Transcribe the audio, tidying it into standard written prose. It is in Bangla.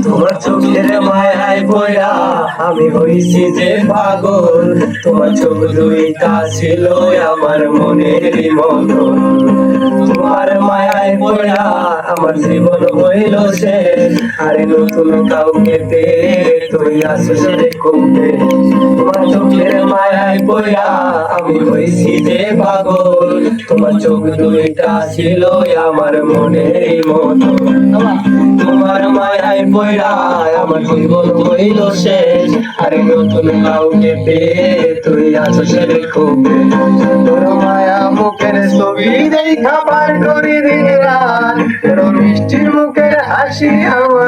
তোমার চোখের মায়ায় পড়া আমি হইছি যে পাগল, তোমার চোখ দুইটা ছিল আমার মনের মতন। তোমার মায়ায় পড়া আমার জীবন হইল শেষ, আরে নতুন কাউকে পেয়ে তুই আসিস রে কমবে। তোমার চোখের মায়ায় পড়া আমি হইছি যে পাগল, তোমার চোখ দুইটা ছিল আমার মনের মতন। তোমার মায়ায় পড়া আমার জীবন হইল শেষ, আরে নতুন কাউকে পেয়ে তুই আসিস রে কমবে। তোর মায়া মুখের ছবি দেখা বার করি দিন রাত, তোর মিষ্টি মুখের হাসি আমার